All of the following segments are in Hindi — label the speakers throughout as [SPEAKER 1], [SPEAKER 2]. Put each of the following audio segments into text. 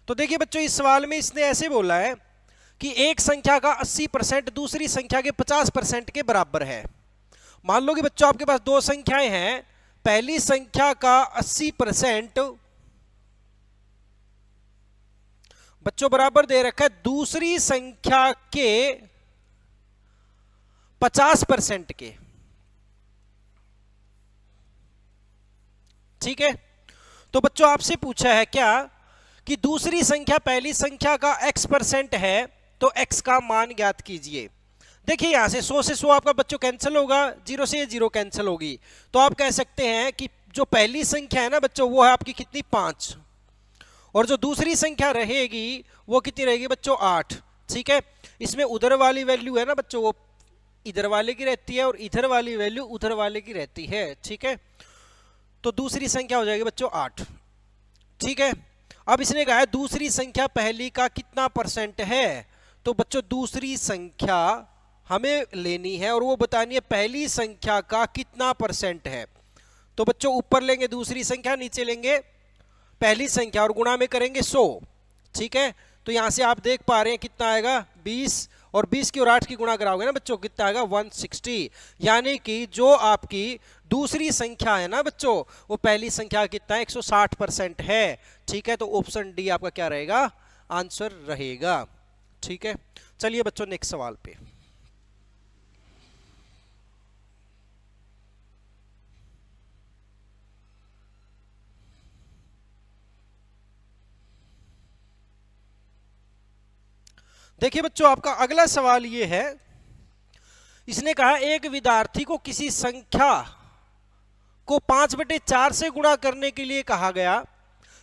[SPEAKER 1] तो देखिए बच्चों, इस सवाल में इसने ऐसे बोला है कि एक संख्या का 80% दूसरी संख्या के 50% के बराबर है। मान लो कि बच्चों आपके पास दो संख्याएं हैं, पहली संख्या का 80% बच्चों बराबर दे रखा है दूसरी संख्या के 50% के। ठीक है, तो बच्चों आपसे पूछा है क्या कि दूसरी संख्या पहली संख्या का x% है, तो x का मान ज्ञात कीजिए। देखिए यहां से 100 से 100 आपका बच्चों कैंसिल होगा, 0 से 0 कैंसिल होगी, तो आप कह सकते हैं कि जो पहली संख्या है ना बच्चों वो है आपकी कितनी 5, और जो दूसरी संख्या रहेगी वो कितनी रहेगी बच्चों 8। ठीक है, इसमें उधर वाली वैल्यू है ना बच्चों वो इधर वाले की रहती है और इधर वाली वैल्यू उधर वाले की रहती है। ठीक है, तो दूसरी संख्या हो जाएगी बच्चों 8। ठीक है, अब इसने कहा है दूसरी संख्या पहली का कितना परसेंट है, तो बच्चों दूसरी संख्या हमें लेनी है और वो बतानी है पहली संख्या का कितना परसेंट है। तो बच्चों ऊपर लेंगे दूसरी संख्या, नीचे लेंगे पहली संख्या और गुणा में करेंगे 100। ठीक है, तो यहां से आप देख पा रहे हैं कितना आएगा 20, और 20 की और 8 की गुणा कराओगे ना बच्चों कितना आएगा 160। यानी कि जो आपकी दूसरी संख्या है ना बच्चों वो पहली संख्या कितना है 160% है। ठीक है, तो ऑप्शन डी आपका क्या रहेगा, आंसर रहेगा। ठीक है, चलिए बच्चों नेक्स्ट सवाल पे। देखिए बच्चों आपका अगला सवाल ये है, इसने कहा एक विद्यार्थी को किसी संख्या को 5/4 से गुणा करने के लिए कहा गया,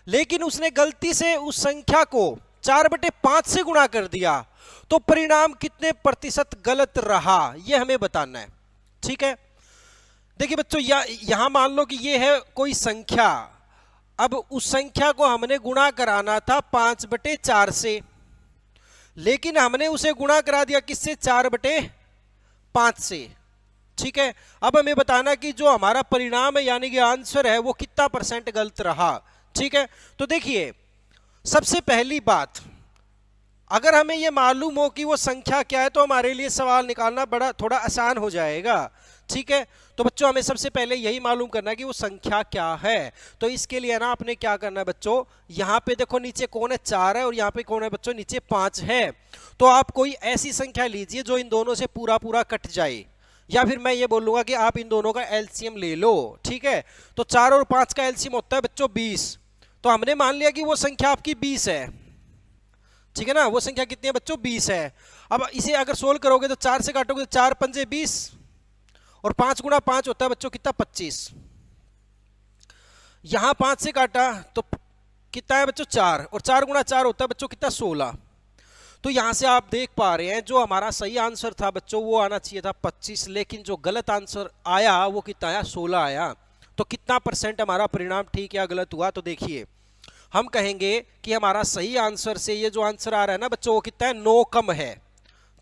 [SPEAKER 1] लेकिन उसने गलती से उस संख्या को 4/5 से गुणा कर दिया, तो परिणाम कितने प्रतिशत गलत रहा यह हमें बताना है। ठीक है, देखिए बच्चों यहां मान लो कि यह है कोई संख्या, अब उस संख्या को हमने गुणा कराना था 5/4 से, लेकिन हमने उसे गुणा करा दिया किससे 4/5 से। ठीक है, अब हमें बताना कि जो हमारा परिणाम है यानी कि आंसर है वो कितना परसेंट गलत रहा। ठीक है, तो देखिए सबसे पहली बात, अगर हमें यह मालूम हो कि वो संख्या क्या है तो हमारे लिए सवाल निकालना बड़ा थोड़ा आसान हो जाएगा। ठीक है, तो बच्चों हमें सबसे पहले यही मालूम करना है कि वो संख्या क्या है। तो इसके लिए ना आपने क्या करना है बच्चों, यहां पे देखो नीचे कौन है 4 है और यहां पे कौन है बच्चों नीचे 5 है, तो आप कोई ऐसी संख्या लीजिए जो इन दोनों से पूरा पूरा कट जाए, या फिर मैं ये बोलूंगा कि आप इन दोनों का एलसीएम ले लो। ठीक है, तो 4 और 5 का एलसीएम होता है बच्चों 20, तो हमने मान लिया कि वो संख्या आपकी 20 है। ठीक है ना, वो संख्या कितनी है बच्चों 20 है। अब इसे अगर सोल्व करोगे तो 4 से काटोगे तो 4 पंजे 20, और 5 गुणा 5 होता है बच्चों कितना 25। यहां 5 से काटा तो कितना है बच्चों 4, और 4 गुणा 4 होता है बच्चों कितना 16। तो यहां से आप देख पा रहे हैं जो हमारा सही आंसर था बच्चों वो आना चाहिए था 25, लेकिन जो गलत आंसर आया वो कितना आया 16 आया। तो कितना परसेंट हमारा परिणाम ठीक या गलत हुआ, तो देखिए हम कहेंगे कि हमारा सही आंसर से ये जो आंसर आ रहा है ना बच्चों वो कितना है 9 कम है।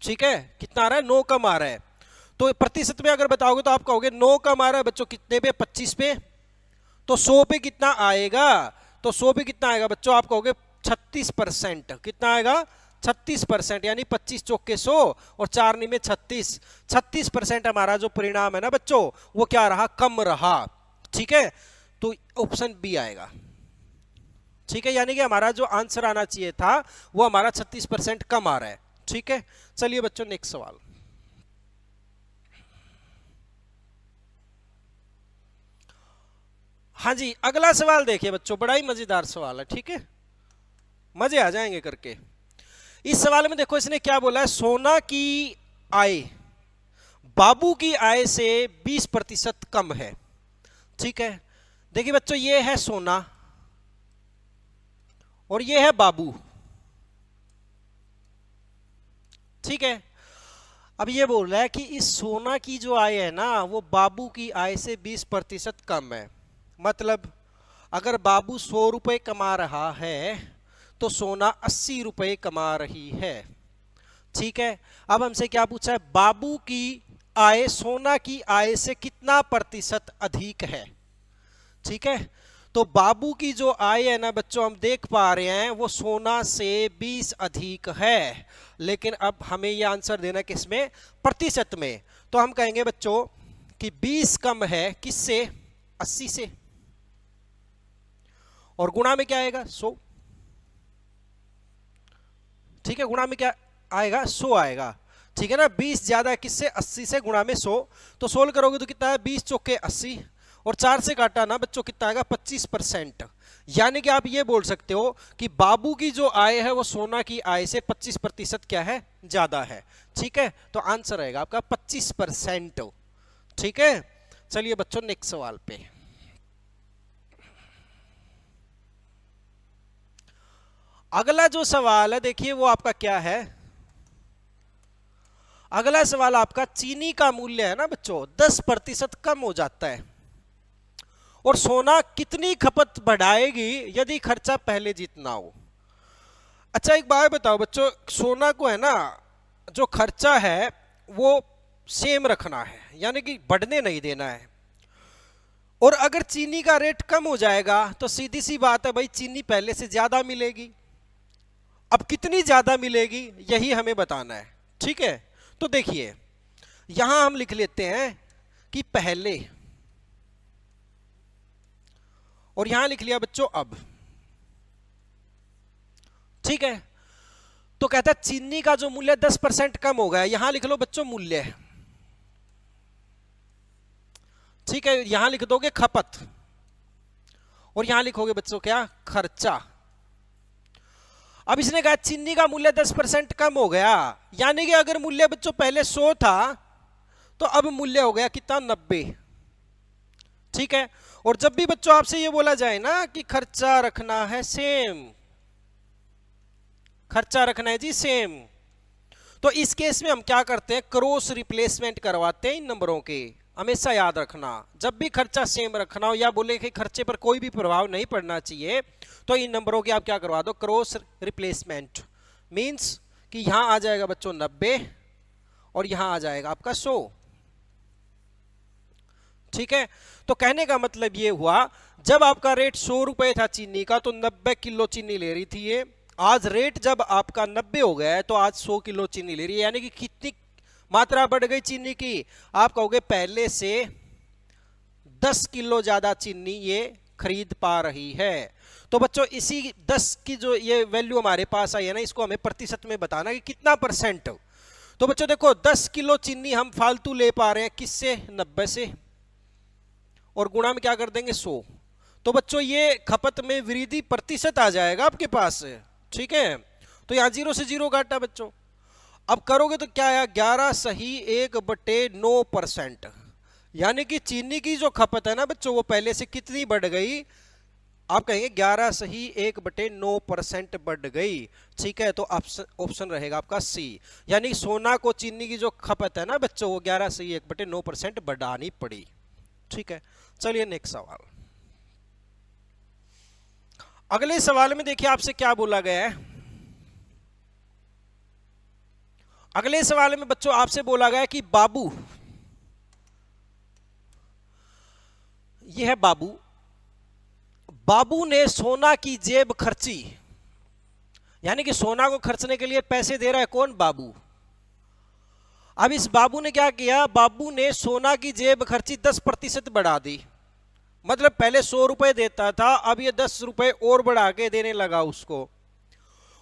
[SPEAKER 1] ठीक है, कितना आ रहा है 9 कम आ रहा है। तो प्रतिशत में अगर बताओगे तो आप कहोगे 9 कम आ रहा है बच्चों कितने पे 25 पे, तो 100 पे कितना आएगा, तो 100 पे कितना आएगा बच्चों आप कहोगे 36%। कितना आएगा 36%, यानी 25 चौके 100 और 4 में 36, 36% हमारा जो परिणाम है ना बच्चों वो क्या रहा, कम रहा। ठीक है, तो ऑप्शन बी आएगा। ठीक है, यानी कि हमारा जो आंसर आना चाहिए था वो हमारा 36% कम आ रहा है। ठीक है, चलिए बच्चों नेक्स्ट सवाल। हाँ जी, अगला सवाल देखिए बच्चों, बड़ा ही मजेदार सवाल है। ठीक है, मजे आ जाएंगे करके। इस सवाल में देखो इसने क्या बोला है, सोना की आय बाबू की आय से 20% कम है। ठीक है, देखिए बच्चों ये है सोना और ये है बाबू। ठीक है, अब ये बोल रहा है कि इस सोना की जो आय है ना वो बाबू की आय से 20% कम है। मतलब अगर बाबू 100 रुपए कमा रहा है तो सोना 80 रुपए कमा रही है। ठीक है, अब हमसे क्या पूछा है, बाबू की आय सोना की आय से कितना प्रतिशत अधिक है। ठीक है, तो बाबू की जो आय है ना बच्चों, हम देख पा रहे हैं वो सोना से 20 अधिक है, लेकिन अब हमें ये आंसर देना किसमें, प्रतिशत में। तो हम कहेंगे बच्चों कि 20 कम है किससे, 80 से, और गुणा में क्या आएगा, 100। ठीक है, गुणा में क्या आएगा, 100 आएगा। ठीक है ना, 20 ज्यादा है किससे, 80 से, गुणा में 100। तो सोल्व करोगे तो कितना है, 20 चौके 80, और 4 से काटा ना बच्चों कितना आएगा, 25%। यानी कि आप ये बोल सकते हो कि बाबू की जो आय है वो सोना की आय से 25% क्या है, ज्यादा है। ठीक है, तो आंसर रहेगा आपका 25%। ठीक है, चलिए बच्चों नेक्स्ट सवाल पे। अगला जो सवाल है देखिए वो आपका क्या है, अगला सवाल आपका, चीनी का मूल्य है ना बच्चों 10% कम हो जाता है, और सोना कितनी खपत बढ़ाएगी यदि खर्चा पहले जितना हो। अच्छा एक बात बताओ बच्चों, सोना को है ना जो खर्चा है वो सेम रखना है, यानी कि बढ़ने नहीं देना है, और अगर चीनी का रेट कम हो जाएगा तो सीधी सी बात है भाई, चीनी पहले से ज्यादा मिलेगी। अब कितनी ज्यादा मिलेगी यही हमें बताना है। ठीक है, तो देखिए यहां हम लिख लेते हैं कि पहले, और यहां लिख लिया बच्चों अब। ठीक है, तो कहता है चीनी का जो मूल्य 10% कम हो गया, यहां लिख लो बच्चों मूल्य। ठीक है, यहां लिख दोगे खपत, और यहां लिखोगे बच्चों क्या, खर्चा। अब इसने कहा चीनी का मूल्य 10% कम हो गया, यानी कि अगर मूल्य बच्चों पहले 100 था तो अब मूल्य हो गया कितना, 90। ठीक है, और जब भी बच्चों आपसे ये बोला जाए ना कि खर्चा रखना है सेम, खर्चा रखना है जी सेम, तो इस केस में हम क्या करते हैं, क्रॉस रिप्लेसमेंट करवाते हैं इन नंबरों के। हमेशा याद रखना, जब भी खर्चा सेम रखना हो या बोले कि खर्चे पर कोई भी प्रभाव नहीं पड़ना चाहिए, तो इन नंबरों की आप क्या करवा दो, क्रॉस रिप्लेसमेंट। मींस कि यहां आ जाएगा बच्चों 90 और यहां आ जाएगा आपका 100। ठीक है, तो कहने का मतलब ये हुआ, जब आपका रेट 100 रुपए था चीनी का तो 90 किलो चीनी ले रही थी ये। आज रेट जब आपका 90 हो गया है तो आज 100 किलो चीनी ले रही है, यानी कि कितनी मात्रा बढ़ गई चीनी की, आप कहोगे पहले से 10 किलो ज्यादा चीनी ये खरीद पा रही है। तो बच्चों इसी 10 की जो ये वैल्यू हमारे पास आई है ना, इसको हमें प्रतिशत में बताना कि कितना परसेंट। तो बच्चों देखो 10 किलो चीनी हम फालतू ले पा रहे हैं किससे, 90 से, और गुणा में क्या कर देंगे 100। तो बच्चों ये खपत में वृद्धि प्रतिशत आ जाएगा आपके पास। ठीक है, तो यहां 0 से 0 काटा बच्चों। अब करोगे तो क्या है, 11 सही 1/9%, यानी कि चीनी की जो खपत है ना बच्चों वो पहले से कितनी बढ़ गई, आप कहेंगे 11 सही 1/9% बढ़ गई। ठीक है, तो ऑप्शन रहेगा आपका सी, यानी सोना को चीनी की जो खपत है ना बच्चों वो 11 सही 1/9% बढ़ानी पड़ी। ठीक है, चलिए नेक्स्ट सवाल। अगले सवाल में देखिए आपसे क्या बोला गया है। अगले सवाल में बच्चों आपसे बोला गया कि बाबू, यह है बाबू, बाबू ने सोना की जेब खर्ची, यानी कि सोना को खर्चने के लिए पैसे दे रहा है कौन, बाबू। अब इस बाबू ने क्या किया, बाबू ने सोना की जेब खर्ची 10% बढ़ा दी, मतलब पहले 100 रुपए देता था, अब ये 10 रुपए और बढ़ा के देने लगा उसको,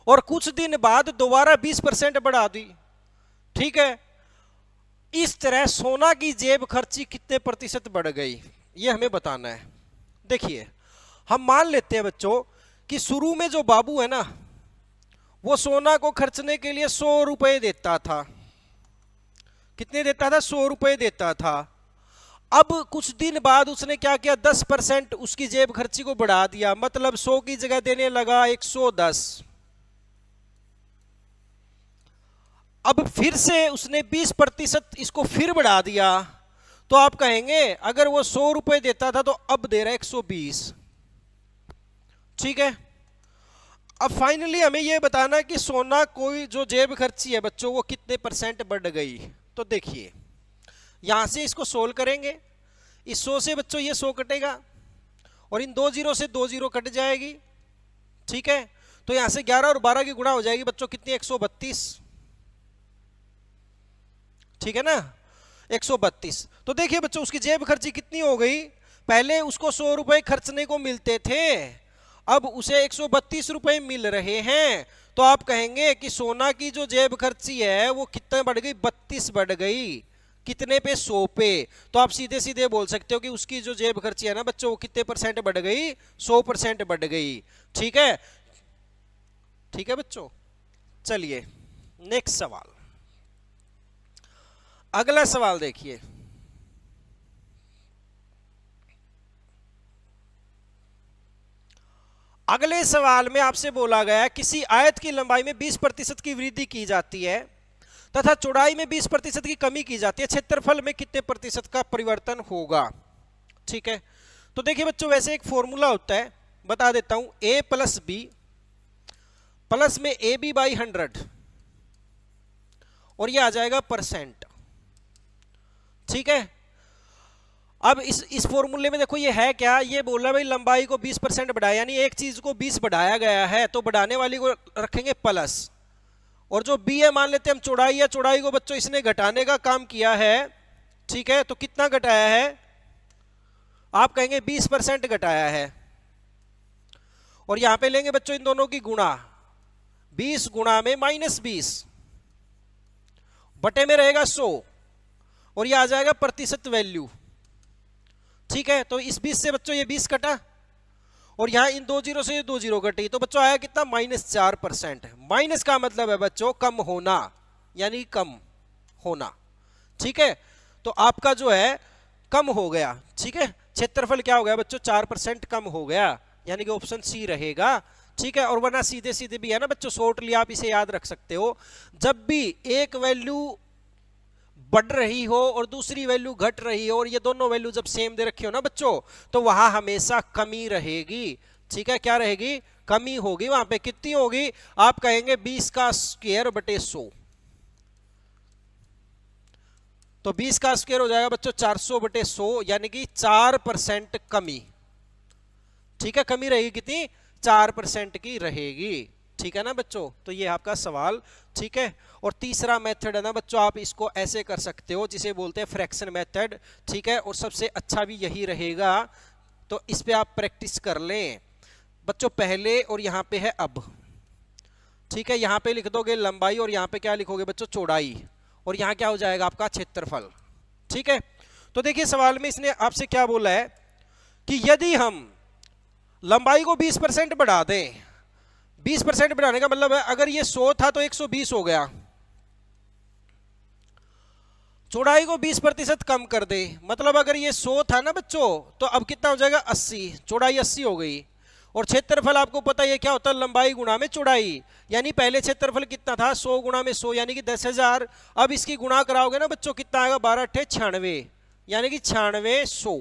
[SPEAKER 1] और कुछ दिन बाद दोबारा 20% बढ़ा दी। ठीक है, इस तरह सोना की जेब खर्ची कितने प्रतिशत बढ़ गई ये हमें बताना है। देखिए हम मान लेते हैं बच्चों कि शुरू में जो बाबू है ना वो सोना को खर्चने के लिए 100 रुपए देता था, कितने देता था, 100 रुपए देता था। अब कुछ दिन बाद उसने क्या किया, 10% उसकी जेब खर्ची को बढ़ा दिया, मतलब 100 की जगह देने लगा 110। अब फिर से उसने 20% इसको फिर बढ़ा दिया, तो आप कहेंगे अगर वो 100 रुपए देता था तो अब दे रहा है 120। ठीक है, अब फाइनली हमें यह बताना है कि सोना कोई जो जेब खर्ची है बच्चों वो कितने परसेंट बढ़ गई। तो देखिए यहां से इसको सोल्व करेंगे, इस 100 से बच्चों ये 100 कटेगा, और इन 2 जीरो से 2 जीरो कट जाएगी, ठीक है। तो यहां से 11 और 12 की गुणा हो जाएगी बच्चों कितनी, 132, ठीक है ना, 132। तो देखिए बच्चों उसकी जेब खर्ची कितनी हो गई, पहले उसको 100 रुपए खर्चने को मिलते थे, अब उसे 132 रुपए मिल रहे हैं। तो आप कहेंगे कि सोना की जो जेब खर्ची है वो कितने बढ़ गई, 32 बढ़ गई, कितने पे, 100 पे। तो आप सीधे सीधे बोल सकते हो कि उसकी जो जेब खर्ची है ना बच्चों वो कितने % बढ़ गई, 100% बढ़ गई, ठीक है। ठीक है बच्चों, चलिए नेक्स्ट सवाल, अगला सवाल देखिए। अगले सवाल में आपसे बोला गया किसी आयत की लंबाई में 20% की वृद्धि की जाती है तथा चौड़ाई में 20% की कमी की जाती है, क्षेत्रफल में कितने % का परिवर्तन होगा, ठीक है। तो देखिए बच्चों वैसे एक फॉर्मूला होता है, बता देता हूं, a प्लस बी प्लस में ए बी बाई 100 और ये आ जाएगा %, ठीक है। अब इस फॉर्मूले में देखो ये है क्या, ये बोल रहा है भाई लंबाई को 20% बढ़ाया, यानी एक चीज को 20 बढ़ाया गया है तो बढ़ाने वाली को रखेंगे प्लस, और जो बी है मान लेते हैं हम चौड़ाई है, चौड़ाई को बच्चों इसने घटाने का काम किया है, ठीक है। तो कितना घटाया है, आप कहेंगे 20% घटाया है, और यहां पे लेंगे बच्चों इन दोनों की गुणा, 20 गुणा में -20 बटे में रहेगा 100 और ये आ जाएगा प्रतिशत वैल्यू, ठीक है। तो इस 20 से बच्चों ये 20 कटा और यहां इन 2 जीरो से ये 2 जीरो कटी, तो बच्चों आया कितना, -4%। माइनस का मतलब है बच्चों कम होना, यानी कम होना, ठीक है। तो आपका जो है कम हो गया, ठीक है, क्षेत्रफल क्या हो गया बच्चों, 4% कम हो गया, यानी कि ऑप्शन सी रहेगा, ठीक है। और वरना सीधे सीधे भी है ना बच्चों, शॉर्टली आप इसे याद रख सकते हो, जब भी एक वैल्यू बढ़ रही हो और दूसरी वैल्यू घट रही हो और ये दोनों वैल्यू जब सेम दे रखी हो ना बच्चों, तो वहां हमेशा कमी रहेगी, ठीक है। क्या रहेगी, कमी होगी, वहां पे कितनी होगी, आप कहेंगे 20 का स्क्वायर बटे 100, तो 20 का स्क्वायर हो जाएगा बच्चों 400 बटे 100, यानी कि 4% कमी, ठीक है। कमी रहेगी कितनी, 4% की रहेगी, ठीक है ना बच्चों। तो ये आपका सवाल, ठीक है। और तीसरा मेथड है ना बच्चों, आप इसको ऐसे कर सकते हो जिसे बोलते हैं फ्रैक्शन मेथड, ठीक है, और सबसे अच्छा भी यही रहेगा, तो इस पे आप प्रैक्टिस कर लें बच्चों पहले, और यहां पे है अब, ठीक है। यहां पे लिख दोगे लंबाई और यहां पे क्या लिखोगे बच्चों, चौड़ाई, और यहां क्या हो जाएगा आपका क्षेत्रफल, ठीक है। तो देखिए सवाल में इसने आपसे क्या बोला है कि यदि हम लंबाई को 20% बढ़ा दें, 20% बढ़ाने का मतलब है अगर ये 100 था तो 120 हो गया, चौड़ाई को 20% कम कर दे, मतलब अगर ये 100 था ना बच्चों तो अब कितना हो जाएगा 80, चौड़ाई 80 हो गई, और क्षेत्रफल आपको पता है क्या होता है, लंबाई गुणा में चौड़ाई, यानी पहले क्षेत्रफल कितना था, 100 गुणा में 100 यानी कि 10,000, अब इसकी गुणा कराओगे ना बच्चों कितना आएगा, 12 × 8 = 96, यानी कि 9600।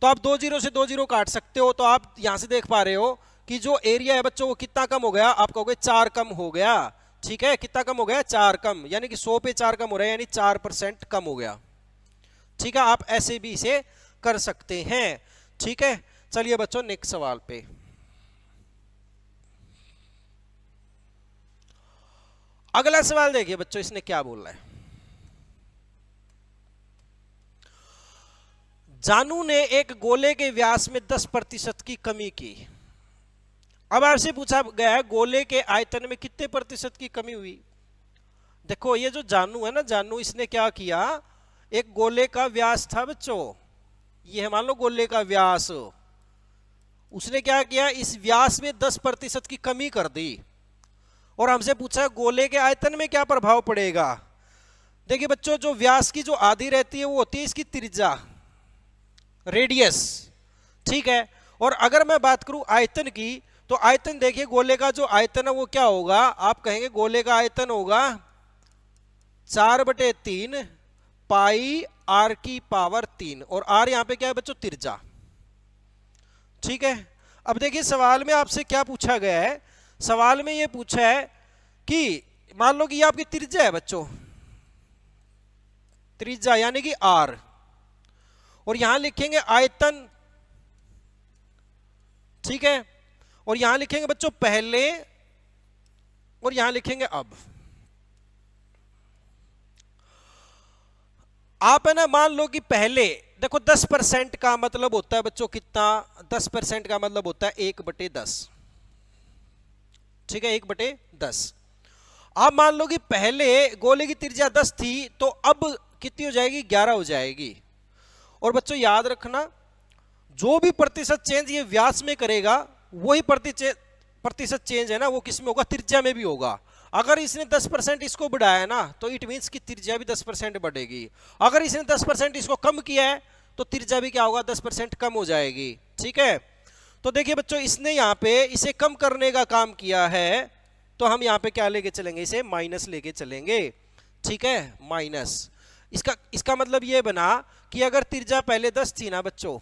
[SPEAKER 1] तो आप 2 जीरो से 2 जीरो काट सकते हो, तो आप यहां से देख पा रहे हो कि जो एरिया है बच्चों वो कितना कम हो गया, आप कहोगे 4 कम हो गया, ठीक है। कितना कम हो गया, 4 कम, यानी कि 100 पे 4 कम हो रहा है, यानी 4% कम हो गया, ठीक है। आप ऐसे भी इसे कर सकते हैं, ठीक है। चलिए बच्चों नेक्स्ट सवाल पे, अगला सवाल देखिए बच्चों इसने क्या बोल रहा है। जानू ने एक गोले के व्यास में 10% की कमी की। अब आपसे पूछा गया है गोले के आयतन में कितने % की कमी हुई। देखो ये जो जानू है ना, जानू इसने क्या किया, एक गोले का व्यास था बच्चों, ये है मान लो गोले का व्यास, उसने क्या किया, इस व्यास में 10% की कमी कर दी, और हमसे पूछा गोले के आयतन में क्या प्रभाव पड़ेगा। देखिए बच्चों जो व्यास की जो आधी रहती है वो होती है इसकी त्रिज्या, रेडियस, ठीक है। और अगर मैं बात करूं आयतन की, तो आयतन देखिए गोले का जो आयतन है वो क्या होगा, आप कहेंगे गोले का आयतन होगा 4/3 पाई r⁻3, और r यहां पे क्या है बच्चों, त्रिज्या, ठीक है। अब देखिए सवाल में आपसे क्या पूछा गया है, सवाल में ये पूछा है कि मान लो कि ये आपकी त्रिज्या है बच्चों, त्रिज्या यानी कि r, और यहां लिखेंगे आयतन ठीक है। और यहां लिखेंगे बच्चों पहले और यहां लिखेंगे अब। आप है ना मान लो कि पहले देखो 10% का मतलब होता है बच्चों कितना, 10% का मतलब होता है 1/10। ठीक है, 1/10। आप मान लो कि पहले गोले की त्रिज्या 10 थी तो अब कितनी हो जाएगी, 11 हो जाएगी। और बच्चों याद रखना जो भी प्रतिशत चेंज ये व्यास में करेगा वही प्रतिशत चेंज है ना वो किस में होगा, त्रिज्या में भी होगा। अगर इसने 10% इसको बढ़ाया ना तो इट मींस कि त्रिज्या भी 10% बढ़ेगी। अगर इसने 10% इसको कम किया है तो त्रिज्या भी क्या होगा, 10% कम हो जाएगी। ठीक है, तो देखिए बच्चों इसने यहाँ पे इसे कम करने का काम किया है तो हम यहाँ पे क्या लेके चलेंगे, इसे माइनस लेके चलेंगे। ठीक है, माइनस। इसका मतलब ये बना कि अगर त्रिज्या पहले 10 थी ना बच्चों,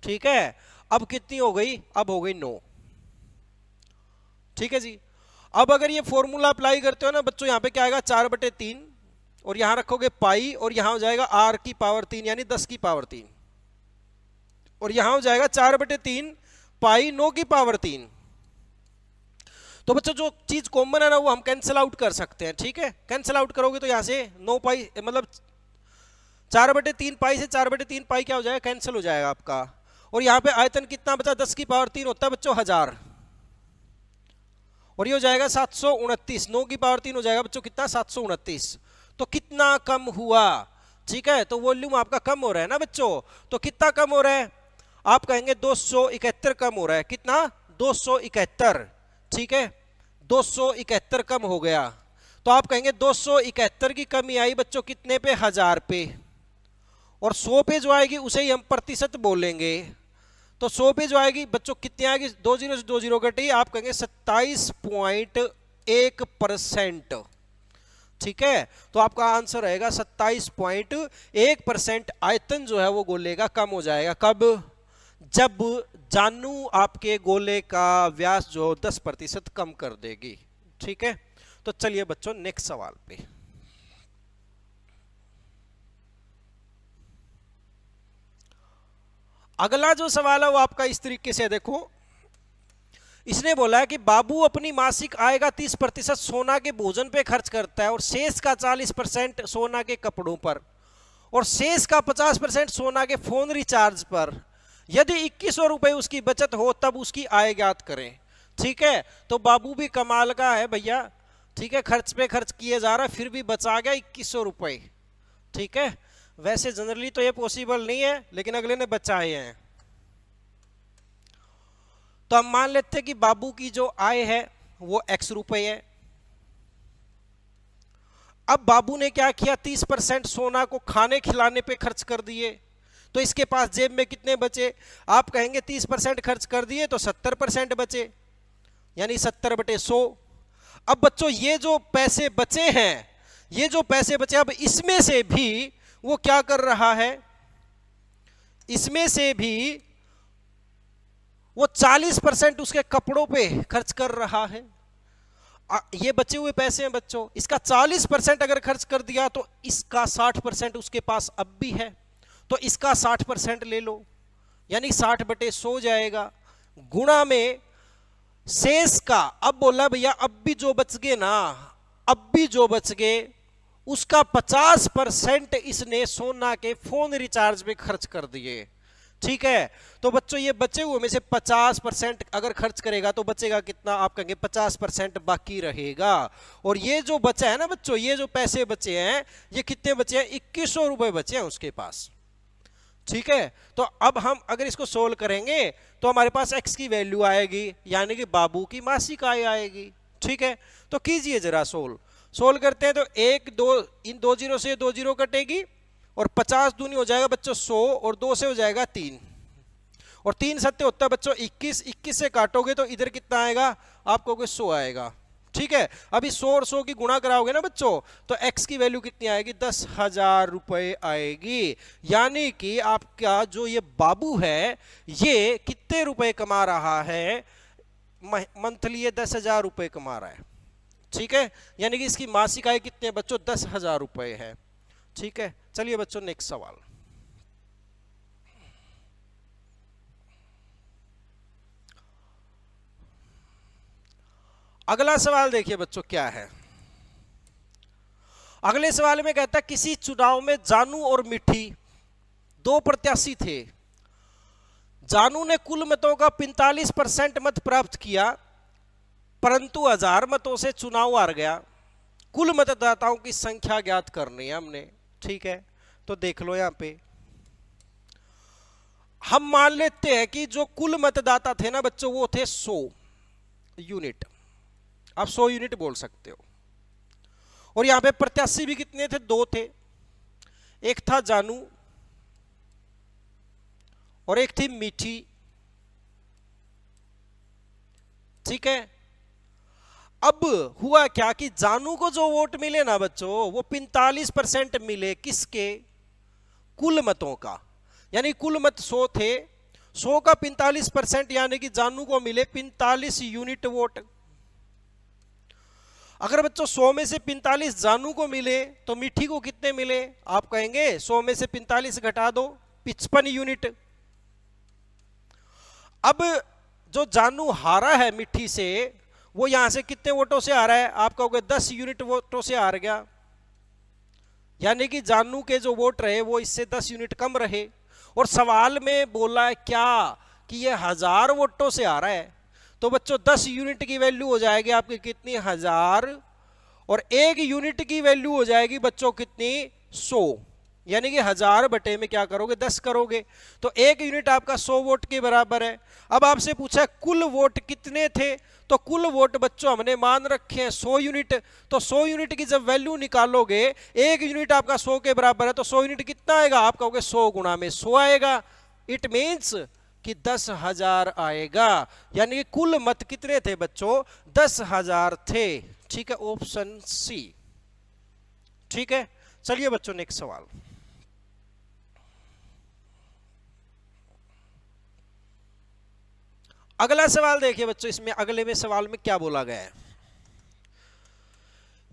[SPEAKER 1] ठीक है, अब कितनी हो गई, अब हो गई 9। ठीक है जी। अब अगर ये फॉर्मूला अप्लाई करते हो ना बच्चों, यहां पे क्या आएगा 4/3 और यहां रखोगे पाई और यहां हो जाएगा r की पावर 3 यानी 10 की पावर 3 और यहां हो जाएगा 4/3 पाई 9 की पावर 3। तो बच्चों जो चीज कॉमन है ना वो हम कैंसिल आउट कर सकते हैं। ठीक है, कैंसिल आउट करोगे तो यहां से 9 पाई मतलब 4/3 पाई से 4/3 पाई क्या हो जाएगा, कैंसिल हो जाएगा आपका। और यहां पे आयतन कितना बचा, 10 की पावर 3 होता है बच्चों 1000 और ये हो जाएगा 729। 9 की पावर 3 हो जाएगा बच्चों कितना, 729। तो कितना कम हुआ, ठीक है, तो वॉल्यूम आपका कम हो रहा है ना बच्चों। तो कितना कम हो रहा है, आप कहेंगे 271 कम हो रहा है। कितना, 271। ठीक है, 271 कम हो गया। तो आप कहेंगे 271 की कमी आई बच्चों कितने पे, 1000 पे। और 100 पे जो आएगी उसे ही हम प्रतिशत बोलेंगे। तो 100 पे जो आएगी बच्चों कितनी आएगी, 20 से 20 कटी, आप कहेंगे 27.1%। ठीक है, तो आपका आंसर रहेगा 27.1% आयतन जो है वो गोले का कम हो जाएगा। कब, जब जानू आपके गोले का व्यास जो 10% कम कर देगी। ठीक है, तो चलिए बच्चों नेक्स्ट सवाल पे। अगला जो सवाल है वो आपका इस तरीके से देखो, इसने बोला है कि बाबू अपनी मासिक आय का 30% सोना के भोजन पे खर्च करता है और शेष का 40% सोना के कपड़ों पर और शेष का 50% सोना के फोन रिचार्ज पर। यदि 2100 रुपए उसकी बचत हो तब उसकी आय ज्ञात करें। ठीक है, तो बाबू भी कमाल का है भैया। ठीक है, खर्च पे खर्च किए जा रहा है फिर भी बचा गया 2100 रुपए। ठीक है, वैसे जनरली तो ये पॉसिबल नहीं है लेकिन अगले ने बचाए हैं। तो हम मान लेते हैं कि बाबू की जो आय है वो x रुपए है। अब बाबू ने क्या किया, 30% सोना को खाने खिलाने पे खर्च कर दिए। तो इसके पास जेब में कितने बचे, आप कहेंगे 30% खर्च कर दिए तो 70% बचे यानी 70/100। अब बच्चों ये जो पैसे बचे हैं, ये जो पैसे बचे, अब इसमें से भी वो क्या कर रहा है, इसमें से भी वो 40% उसके कपड़ों पे खर्च कर रहा है। ये बचे हुए पैसे हैं बच्चों, इसका 40% अगर खर्च कर दिया तो इसका 60% उसके पास अब भी है। तो इसका 60% ले लो यानी 60/100 जाएगा, गुणा में शेष का। अब बोला भैया अब भी जो बच गए ना, अब भी जो बच गए उसका 50% इसने सोना के फोन रिचार्ज पे खर्च कर दिए। ठीक है, तो बच्चों ये बचे हुए में से 50% अगर खर्च करेगा तो बचेगा कितना, आप कहेंगे 50% बाकी रहेगा। और ये जो बचा है ना बच्चों, ये जो पैसे बचे हैं ये कितने बचे हैं, 2100 रुपए बचे हैं उसके पास। ठीक है, तो अब हम अगर इसको सोल्व करेंगे तो हमारे पास x की वैल्यू आएगी यानी कि बाबू की मासिक आय आएगी। ठीक है, तो कीजिए जरा सोल्व करते हैं। तो 1 2 इन 2 जीरो से 2 जीरो कटेगी और 50 दूनी हो जाएगा बच्चों 100 और 2 से हो जाएगा 3 और 3 सत्ते होता है बच्चों 21। 21 से काटोगे तो इधर कितना आएगा, आपको 100 आएगा। ठीक है, अभी 100 और 100 की गुणा कराओगे ना बच्चों तो x की वैल्यू कितनी आएगी, 10,000 रुपए आएगी। यानी कि आपका जो ये बाबू है ये कितने रुपए कमा रहा है, मंथली ये 10,000 रुपए कमा रहा है। ठीक है, यानी कि इसकी मासिक आय कितने बच्चों, 10,000 रुपए है। ठीक है, चलिए बच्चों नेक्स्ट सवाल। अगला सवाल देखिए बच्चों क्या है। अगले सवाल में कहता है किसी चुनाव में जानू और मिठी दो प्रत्याशी थे। जानू ने कुल मतों का 45% मत प्राप्त किया, परंतु 1000 मतों से चुनाव हार गया। कुल मतदाताओं की संख्या ज्ञात करनी है हमने। ठीक है, तो देख लो यहां पे हम मान लेते हैं कि जो कुल मतदाता थे ना बच्चों वो थे 100 यूनिट। आप 100 यूनिट बोल सकते हो। और यहां पे प्रत्याशी भी कितने थे? 2 थे। एक था जानू और एक थी मीठी। ठीक है, अब हुआ क्या कि जानू को जो वोट मिले ना बच्चों वो 45% मिले। किसके? कुल मतों का। यानी कुल मत 100 थे, 100 का 45% यानी कि जानू को मिले 45 यूनिट वोट। अगर बच्चों 100 में से 45 जानू को मिले तो मीठी को कितने मिले? आप कहेंगे 100 में से 45 घटा दो, 55 यूनिट। अब जो जानू हारा है मिठी से वो यहां से कितने वोटों से आ रहा है? आप कहोगे 10 यूनिट वोटों से हार गया। यानी कि जानू के जो वोट रहे वो इससे 10 यूनिट कम रहे। और सवाल में बोला है क्या कि ये 1000 वोटों से आ रहा है। तो बच्चों 10 यूनिट की वैल्यू हो जाएगी आपकी कितनी? 1000। और 1 यूनिट की वैल्यू हो जाएगी बच्चों कितनी? 100। यानी कि 1000 बटे में क्या करोगे? 10 करोगे। तो 1 यूनिट आपका 100 वोट के बराबर है। अब आपसे पूछा है कुल वोट कितने थे, तो कुल वोट बच्चों हमने मान रखे हैं 100 यूनिट। तो 100 यूनिट की जब वैल्यू निकालोगे 1 यूनिट आपका 100 के बराबर है, तो 100 यूनिट कितना आएगा? आप कहोगे 100 गुणा में 100 आएगा। इट मीन्स कि 10,000 आएगा। यानी कि कुल मत कितने थे बच्चों? 10,000 थे। ठीक है, ऑप्शन सी। ठीक है, चलिए बच्चों नेक्स्ट सवाल। अगला सवाल देखिए बच्चों, इसमें अगले में सवाल में क्या बोला गया है।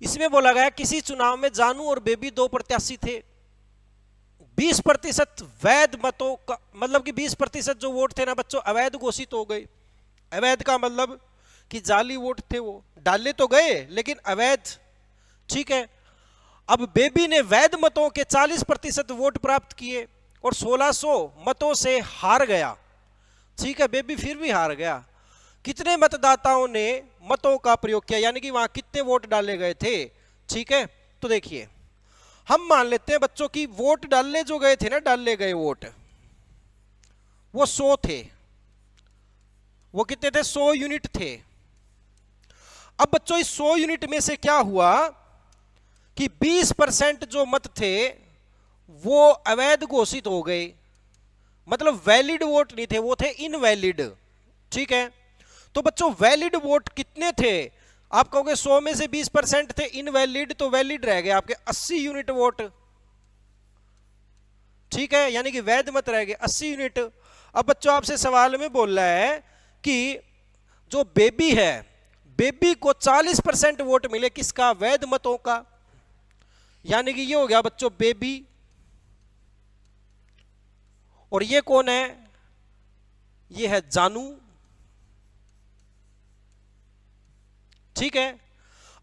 [SPEAKER 1] इसमें बोला गया किसी चुनाव में जानू और बेबी दो प्रत्याशी थे। 20% वैध मतों का मतलब कि 20% जो वोट थे ना बच्चों अवैध घोषित हो गए। अवैध का मतलब कि जाली वोट थे, वो डाले तो गए लेकिन अवैध। ठीक है, अब बेबी ने वैध मतों के 40% वोट प्राप्त किए और 1600 मतों से हार गया। ठीक है, बेबी फिर भी हार गया। कितने मतदाताओं ने मतों का प्रयोग किया, यानी कि वहां कितने वोट डाले गए थे? ठीक है, तो देखिए हम मान लेते हैं बच्चों की वोट डालने जो गए थे ना, डाले गए वोट वो 100 थे। वो कितने थे? 100 यूनिट थे। अब बच्चों इस 100 यूनिट में से क्या हुआ कि 20% जो मत थे वो अवैध घोषित हो गए। मतलब वैलिड वोट नहीं थे, वो थे इनवैलिड। ठीक है, तो बच्चों वैलिड वोट कितने थे? आप कहोगे 100 में से 20% थे इनवैलिड, तो वैलिड रह गए आपके 80 यूनिट वोट। ठीक है, यानी कि वैध मत रह गए 80 यूनिट। अब बच्चों आपसे सवाल में बोल रहा है कि जो बेबी है, बेबी को 40% वोट मिले किसका? वैध मतों का। यानी कि ये हो गया बच्चों बेबी। और ये कौन है? ये है जानू। ठीक है,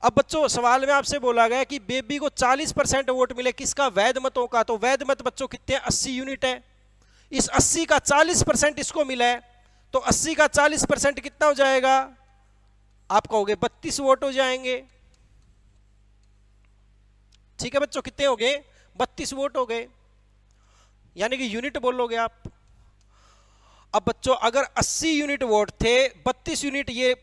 [SPEAKER 1] अब बच्चों सवाल में आपसे बोला गया कि बेबी को 40% वोट मिले किसका? वैध मतों का। तो वैध मत बच्चों कितने? 80 यूनिट है। इस 80 का 40% इसको मिला है, तो 80 का 40% कितना हो जाएगा? आप कहोगे 32 वोट हो जाएंगे। ठीक है बच्चों, कितने हो गए? 32 वोट हो गए, यानी कि यूनिट बोलोगे आप। अब बच्चों अगर 80 यूनिट वोट थे, 32 यूनिट ये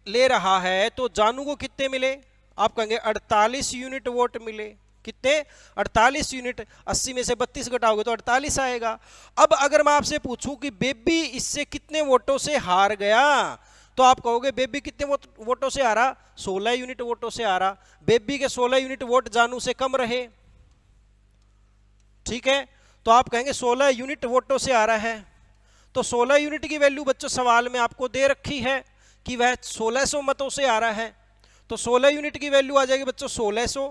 [SPEAKER 1] ले रहा है, तो जानू को कितने मिले? आप कहेंगे 48 यूनिट वोट मिले। कितने? 48 यूनिट। 80 में से 32 घटाओगे तो 48 आएगा। अब अगर मैं आपसे पूछूं कि बेबी इससे कितने वोटों से हार गया, तो आप कहोगे बेबी कितने वोटों से हारा? 16 यूनिट वोटों से हारा। बेबी के 16 यूनिट वोट जानू से कम रहे। ठीक है, तो आप कहेंगे 16 यूनिट वोटों से आ रहा है। तो 16 यूनिट की वैल्यू बच्चों सवाल में आपको दे रखी है कि वह 1600 मतों से आ रहा है। तो 16 यूनिट की वैल्यू आ जाएगी बच्चों 1600।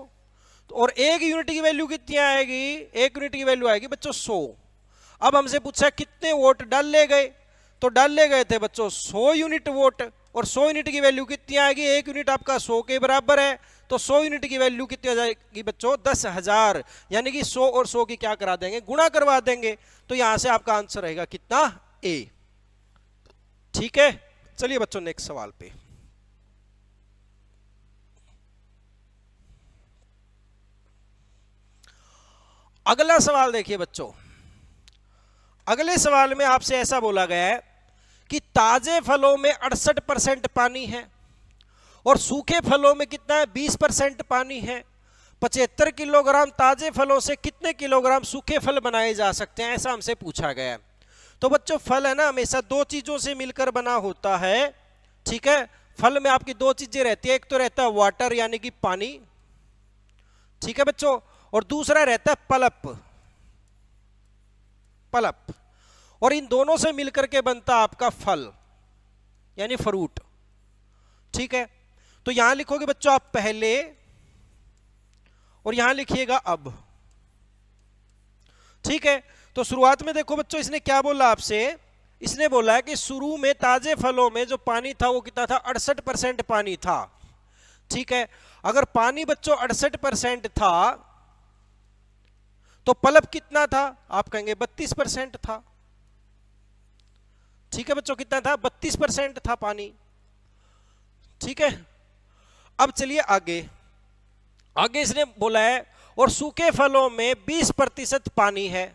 [SPEAKER 1] और 1 यूनिट की वैल्यू कितनी आएगी? 1 यूनिट की वैल्यू आएगी बच्चों 100। अब हमसे पूछा कितने वोट डाले गए, तो डाले गए थे बच्चों 100 यूनिट वोट। और 100 यूनिट की वैल्यू कितनी आएगी, 1 यूनिट आपका 100 के बराबर है, तो 100 यूनिट की वैल्यू कितनी आ जाएगी बच्चों, 10,000। यानी कि 100 और 100 की क्या करा देंगे, गुणा करवा देंगे। तो यहां से आपका आंसर रहेगा कितना, ए। ठीक है, चलिए बच्चों नेक्स्ट सवाल पे। अगला सवाल देखिए बच्चों, अगले सवाल में आपसे ऐसा बोला गया है कि ताजे फलों में 68% पानी है और सूखे फलों में कितना है, 20% पानी है। 75 किलोग्राम ताजे फलों से कितने किलोग्राम सूखे फल बनाए जा सकते हैं, ऐसा हमसे पूछा गया है। तो बच्चों फल है ना हमेशा दो चीजों से मिलकर बना होता है। ठीक है, फल में आपकी दो चीजें रहती है, एक तो रहता है वाटर यानी कि पानी, ठीक है बच्चों, और दूसरा रहता है पल्प, पल्प। और इन दोनों से मिलकर के बनता आपका फल यानी फ्रूट। ठीक है, तो यहां लिखोगे बच्चों आप पहले और यहां लिखिएगा अब। ठीक है, तो शुरुआत में देखो बच्चों इसने क्या बोला आपसे, इसने बोला है कि शुरू में ताजे फलों में जो पानी था वो कितना था, 68% पानी था। ठीक है, अगर पानी बच्चों 68% था तो पल्प कितना था, आप कहेंगे 32% था। ठीक है बच्चों, कितना था, 32% था पानी। ठीक है, अब चलिए आगे, आगे इसने बोला है और सूखे फलों में 20% पानी है।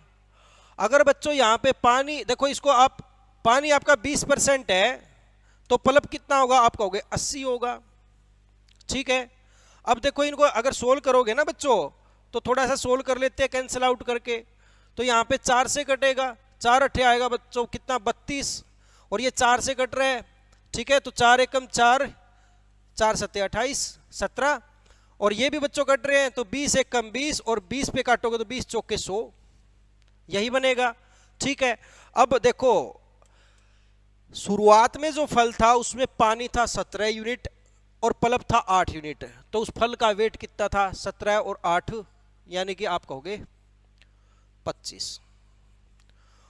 [SPEAKER 1] अगर बच्चों यहां पे पानी देखो, इसको आप पानी आपका 20% है तो पल्प कितना होगा, आप कहोगे 80 होगा। ठीक है, अब देखो इनको अगर सोल्व करोगे ना बच्चों, तो थोड़ा सा सोल्व कर लेते हैं कैंसिल आउट करके। तो यहां पे 4 से कटेगा, 4 अट्ठे आएगा बच्चों कितना, 32, और ये 4 से कट रहा है। ठीक है, तो 4 एकम 4, 4 सत्ते 28, 17, और ये भी बच्चों कट रहे हैं, तो 20 एकम 20, और 20 पे काटोगे तो 20 चौके 100, यही बनेगा। ठीक है, अब देखो शुरुआत में जो फल था उसमें पानी था 17 यूनिट और पल्प था 8 यूनिट, तो उस फल का वेट कितना था, 17 और 8, यानी कि आप कहोगे 25।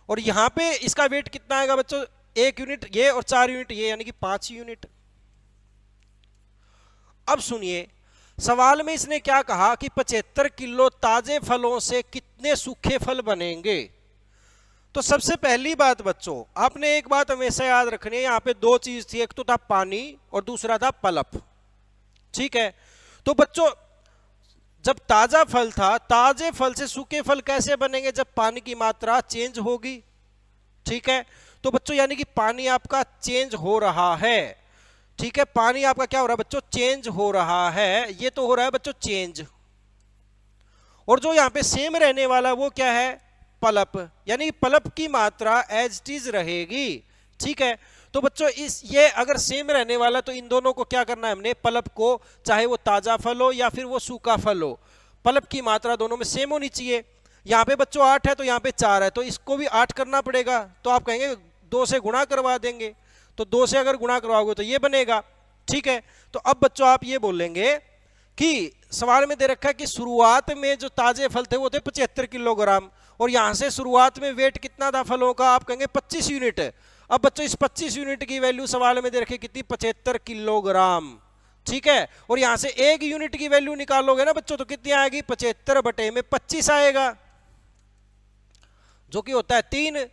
[SPEAKER 1] और यहां पे इसका वेट कितना आएगा बच्चों, 1 यूनिट ये और 4 यूनिट ये, यानी कि 5 यूनिट। अब सुनिए सवाल में इसने क्या कहा कि 75 किलो ताजे फलों से कितने सूखे फल बनेंगे। तो सबसे पहली बात बच्चों आपने एक बात हमेशा याद रखनी है, यहां पे दो चीज थी, एक तो था पानी और दूसरा था पल्प। ठीक है, तो बच्चों जब ताजा फल था, ताजे फल से सूखे फल कैसे बनेंगे, जब पानी की मात्रा चेंज होगी। ठीक है, तो बच्चों यानी कि पानी आपका चेंज हो रहा है। ठीक है, पानी आपका क्या हो रहा है बच्चों, चेंज हो रहा है, ये तो हो रहा है बच्चों चेंज। और जो यहां पे सेम रहने वाला वो क्या है, पल्प, यानी पल्प की मात्रा एज इट इज रहेगी। ठीक है, तो बच्चों इस ये अगर सेम रहने वाला तो इन दोनों को क्या करना है हमने, पल्प को, चाहे वो ताजा फल हो या फिर वो सूखा फल हो, पल्प की मात्रा दोनों में सेम होनी चाहिए। यहां पे बच्चों 8 है तो यहां पे 4 है, तो इसको भी 8 करना पड़ेगा। तो आप कहेंगे 2 से गुणा करवा देंगे, तो 2 से अगर गुणा करवाओगे तो ये बनेगा। ठीक है, तो अब बच्चों आप ये बोलेंगे कि सवाल में दे रखा है कि शुरुआत में जो ताजे फल थे वो थे 75 किलोग्राम, और यहां से शुरुआत में वेट कितना था फलों का, आप कहेंगे 25 यूनिट। अब बच्चों इस 25 यूनिट की वैल्यू सवाल में दे रखी कितनी, 75 किलोग्राम। ठीक है, और यहां से 1 यूनिट की वैल्यू निकालोगे ना बच्चों तो कितनी आएगी, 75 बटे में 25 आएगा, जो कि होता है 3।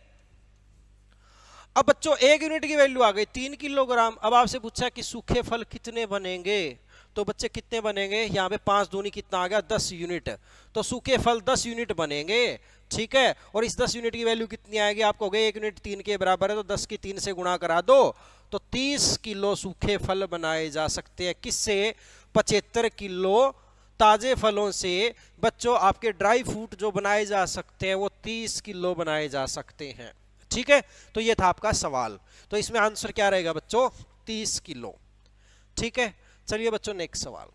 [SPEAKER 1] अब बच्चों 1 यूनिट की वैल्यू आ गई 3 किलोग्राम। अब आपसे पूछा कि सूखे फल कितने बनेंगे, तो बच्चे कितने बनेंगे, यहाँ पे 5 दूनी कितना आ गया, 10 यूनिट, तो सूखे फल 10 यूनिट बनेंगे। ठीक है, और इस 10 यूनिट की वैल्यू कितनी आएगी, आपको हो गया 1 यूनिट 3 के बराबर है, तो 10 की 3 से गुणा करा दो, तो 30 किलो सूखे फल बनाए जा सकते हैं। किससे, 75 किलो ताजे फलों से बच्चों आपके ड्राई फ्रूट जो बनाए जा सकते हैं वो 30 किलो बनाए जा सकते हैं। ठीक है, तो ये था आपका सवाल, तो इसमें आंसर क्या रहेगा बच्चों, 30 किलो। ठीक है, चलिए बच्चों नेक्स्ट सवाल।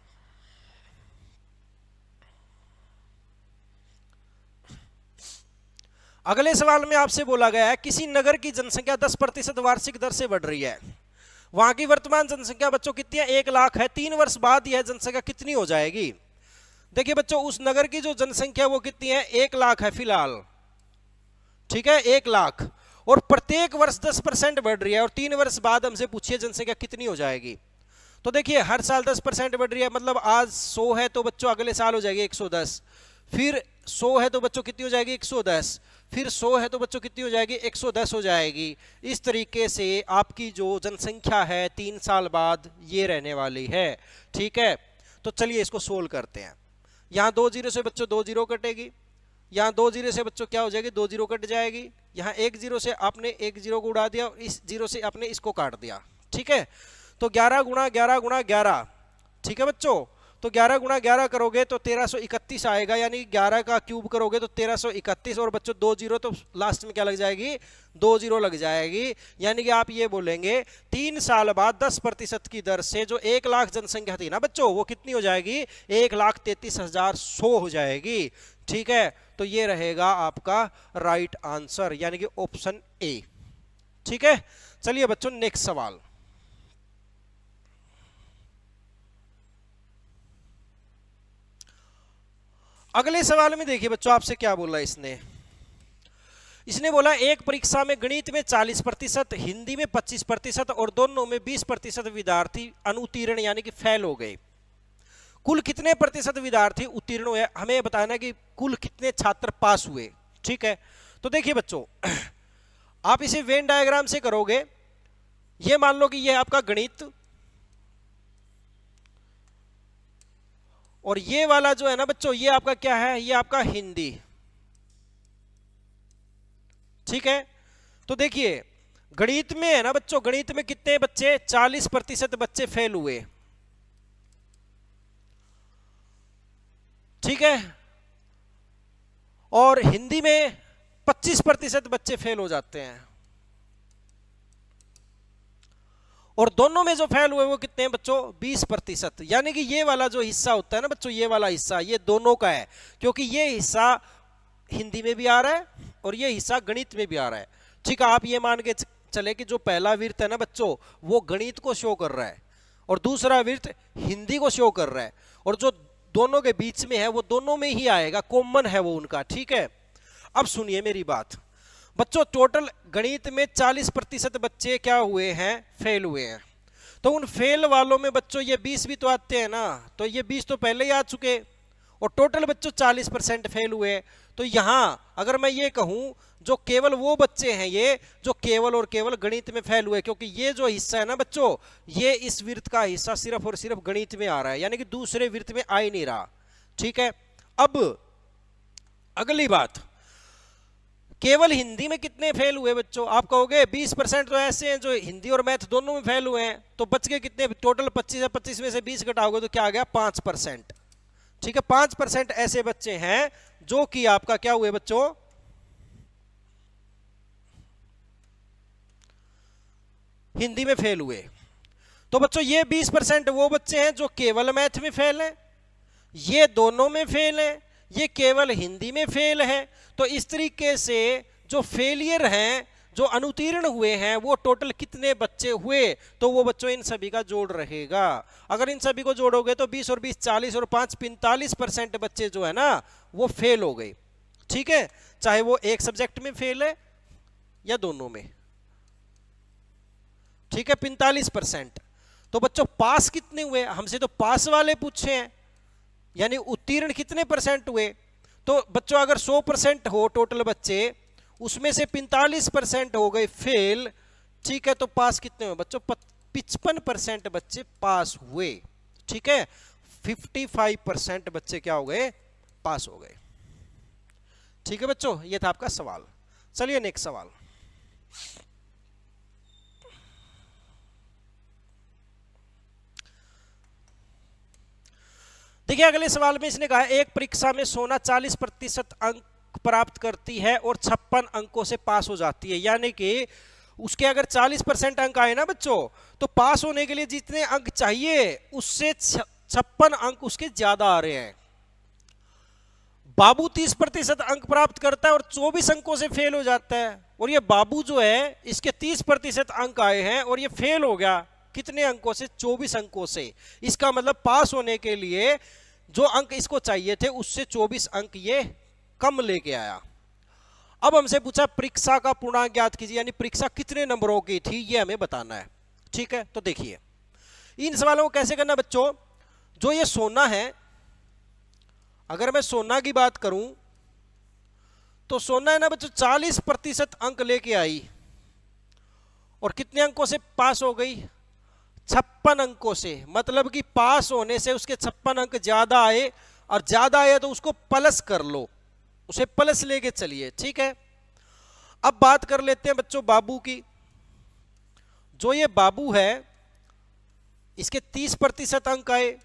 [SPEAKER 1] अगले सवाल में आपसे बोला गया है किसी नगर की जनसंख्या 10% वार्षिक दर से बढ़ रही है, वहां की वर्तमान जनसंख्या बच्चों कितनी है, 1 लाख है, 3 वर्ष बाद यह जनसंख्या कितनी हो जाएगी। देखिए बच्चों उस नगर की जो जनसंख्या वो कितनी है, 1 लाख है फिलहाल। ठीक है, 1 लाख, और प्रत्येक वर्ष 10% बढ़ रही है, और 3 वर्ष बाद हमसे पूछिए जनसंख्या कितनी हो जाएगी। तो देखिए हर साल 10% बढ़ रही है, मतलब आज 100 है तो बच्चों अगले साल हो जाएगी 110, फिर 100 है तो बच्चों कितनी हो जाएगी 110, फिर 100 है तो बच्चों कितनी हो जाएगी 110 हो जाएगी। इस तरीके से आपकी जो जनसंख्या है 3 साल बाद ये रहने वाली है। ठीक है, तो चलिए इसको सोल्व करते हैं। यहाँ 2 जीरो से बच्चों 2 जीरो कटेगी, यहाँ 2 जीरो से बच्चों क्या हो जाएगी 2 जीरो कट जाएगी, यहाँ 1 जीरो से आपने 1 जीरो को उड़ा दिया और इस जीरो से आपने इसको काट दिया। ठीक है, तो 11 गुणा 11 गुणा 11, ठीक है बच्चों, तो 11 गुणा 11 करोगे तो 1331 आएगा, यानी 11 का क्यूब करोगे तो 1331, और बच्चों 2 जीरो तो लास्ट में क्या लग जाएगी 2 जीरो लग जाएगी। यानी कि आप ये बोलेंगे 3 साल बाद 10% की दर से जो 1 लाख जनसंख्या थी ना बच्चों वो कितनी हो जाएगी 1,33,100 हो जाएगी। ठीक है, तो ये रहेगा आपका राइट आंसर, यानी कि ऑप्शन ए। ठीक है, चलिए बच्चों नेक्स्ट सवाल। अगले सवाल में देखिए बच्चों आपसे क्या बोला इसने बोला एक परीक्षा में गणित में 40%, हिंदी में 25% और दोनों में 20% विद्यार्थी अनुत्तीर्ण यानी कि फेल हो गए। कुल कितने प्रतिशत विद्यार्थी उत्तीर्ण हुए, हमें बताना कि कुल कितने छात्र पास हुए। ठीक है, तो देखिए बच्चों आप इसे वेन डायग्राम से करोगे। ये मान लो कि ये आपका गणित और ये वाला जो है ना बच्चों ये आपका क्या है, ये आपका हिंदी। ठीक है, तो देखिए गणित में है ना बच्चों, गणित में कितने बच्चे 40% बच्चे फेल हुए। ठीक है, और हिंदी में 25% बच्चे फेल हो जाते हैं, और दोनों में जो फेल हुए वो कितने हैं बच्चों 20%। यानी कि ये वाला जो हिस्सा होता है ना बच्चों, ये वाला हिस्सा ये दोनों का है, क्योंकि ये हिस्सा हिंदी में भी आ रहा है और ये हिस्सा गणित में भी आ रहा है। ठीक है, आप ये मान के चले कि जो पहला वृत्त है ना बच्चों वो गणित को शो कर रहा है और दूसरा वृत्त हिंदी को शो कर रहा है, और जो दोनों के बीच में है वो दोनों में ही आएगा, कॉमन है वो उनका। ठीक है, अब सुनिए मेरी बात बच्चों, टोटल गणित में 40% बच्चे क्या हुए हैं फेल हुए हैं, तो उन फेल वालों में बच्चों ये 20 भी तो आते हैं ना, तो ये 20 तो पहले ही आ चुके, और टोटल बच्चों 40% फेल हुए। तो यहां अगर मैं ये कहूं जो केवल वो बच्चे हैं ये जो केवल और केवल गणित में फेल हुए, क्योंकि ये जो हिस्सा है ना बच्चों ये इस वृत्त का हिस्सा सिर्फ और सिर्फ गणित में आ रहा है, यानी कि दूसरे वृत्त में आ ही नहीं रहा। ठीक है, अब अगली बात, केवल हिंदी में कितने फेल हुए बच्चों, आप कहोगे 20% तो ऐसे हैं जो हिंदी और मैथ दोनों में फेल हुए हैं, तो बच गए कितने, टोटल 25 है, 25 में से 20 घटाओगे तो क्या आ गया 5%। ठीक है, 5% ऐसे बच्चे हैं जो कि आपका क्या हुए बच्चों हिंदी में फेल हुए। तो बच्चों ये 20% वो बच्चे हैं जो केवल मैथ में फेल हैं, ये दोनों में फेल हैं, ये केवल हिंदी में फेल है। तो इस तरीके से जो फेलियर हैं जो अनुत्तीर्ण हुए हैं वो टोटल कितने बच्चे हुए, तो वो बच्चों इन सभी का जोड़ रहेगा। अगर इन सभी को जोड़ोगे तो 20 और 20 40 और 5 45% बच्चे जो है ना वो फेल हो गए। ठीक है, चाहे वो एक सब्जेक्ट में फेल है या दोनों में। ठीक है, 45%। तो बच्चों पास कितने हुए, हमसे तो पास वाले पूछे हैं, यानी उत्तीर्ण कितने परसेंट हुए। तो बच्चों अगर 100% हो टोटल बच्चे, उसमें से 45% हो गए फेल। ठीक है, तो पास कितने हुए बच्चों 55% बच्चे पास हुए। ठीक है, 55% बच्चे क्या हो गए पास हो गए। ठीक है बच्चों, ये था आपका सवाल। चलिए नेक्स्ट सवाल। देखिए अगले सवाल में इसने कहा एक परीक्षा में सोना 40% अंक प्राप्त करती है और 56 अंकों से पास हो जाती है, यानी कि उसके अगर 40% अंक आए ना बच्चों तो पास होने के लिए जितने अंक चाहिए उससे 56 अंक उसके ज्यादा आ रहे हैं। बाबू 30% अंक प्राप्त करता है और 24 अंकों से फेल हो जाता है, और ये बाबू जो है इसके 30% अंक आए हैं और ये फेल हो गया कितने अंकों से 24 अंकों से। इसका मतलब पास होने के लिए जो अंक इसको चाहिए थे उससे 24 अंक ये कम लेके आया। अब हमसे पूछा परीक्षा का पूर्णांक ज्ञात कीजिए, यानी परीक्षा कितने नंबरों की थी ये हमें बताना है। ठीक है, तो देखिए इन सवालों को कैसे करना बच्चों। जो ये सोना है, अगर मैं सोना की बात करूं तो सोना है ना बच्चों 40% अंक लेके आई और कितने अंकों से पास हो गई, 56 अंकों से। मतलब कि पास होने से उसके 56 अंक ज्यादा आए, और ज्यादा आए तो उसको प्लस कर लो, उसे प्लस लेके चलिए। ठीक है, अब बात कर लेते हैं बच्चों बाबू की। जो ये बाबू है इसके 30% अंक आए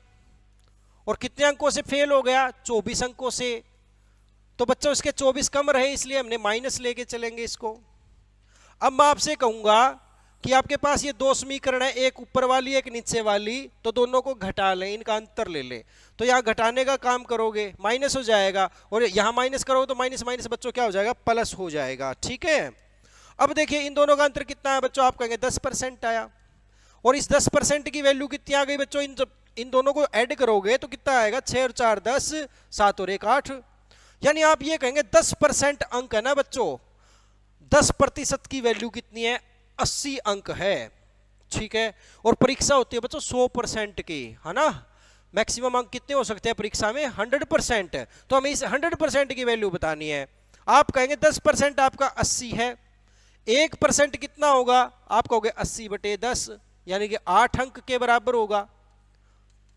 [SPEAKER 1] और कितने अंकों से फेल हो गया, 24 अंकों से। तो बच्चों इसके 24 कम रहे, इसलिए हमने माइनस लेके चलेंगे इसको। अब मैं आपसे कहूंगा कि आपके पास ये दो समीकरण है, एक ऊपर वाली एक नीचे वाली, तो दोनों को घटा लें, इनका अंतर ले लें। तो यहाँ घटाने का काम करोगे माइनस हो जाएगा, और यहाँ माइनस करोगे तो माइनस माइनस बच्चों क्या हो जाएगा, प्लस हो जाएगा। ठीक है, अब देखिए इन दोनों का अंतर कितना है बच्चों, आप कहेंगे 10% आया। और इस 10% की वैल्यू कितनी आ गई बच्चों, इन दोनों को ऐड करोगे तो कितना आएगा, 6 और 4 10, 7 और 1 8। यानी आप ये कहेंगे 10% अंक है ना बच्चों, 10% की वैल्यू कितनी है, 80 अंक है। ठीक है, और परीक्षा होती है बच्चों 100% की, है ना। मैक्सिमम अंक कितने हो सकते हैं परीक्षा में, 100%। तो हमें इस 100% की वैल्यू बतानी है। आप कहेंगे 10% आपका 80 है, 1% कितना होगा, आप कहोगे 80/10, यानी कि 8 अंक के बराबर होगा,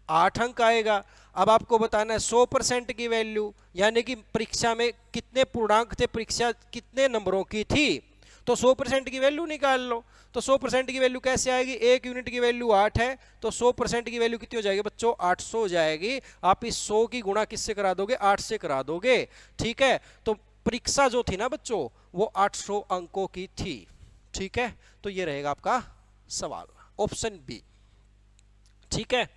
[SPEAKER 1] 8 अंक आएगा। अब आपको बताना है 100% की वैल्यू, यानी कि परीक्षा में कितने पूर्णांक थे, परीक्षा कितने नंबरों की थी। तो 100% की वैल्यू निकाल लो। तो 100% की वैल्यू कैसे आएगी, 1 यूनिट की वैल्यू 8 है, तो 100% की वैल्यू कितनी हो जाएगी बच्चों, 800 हो जाएगी। आप इस 100 की गुणा किससे करा दोगे, 8 से करा दोगे। ठीक है, तो परीक्षा जो थी ना बच्चों वो 800 अंकों की थी। ठीक है, तो ये रहेगा आपका सवाल, ऑप्शन बी। ठीक है,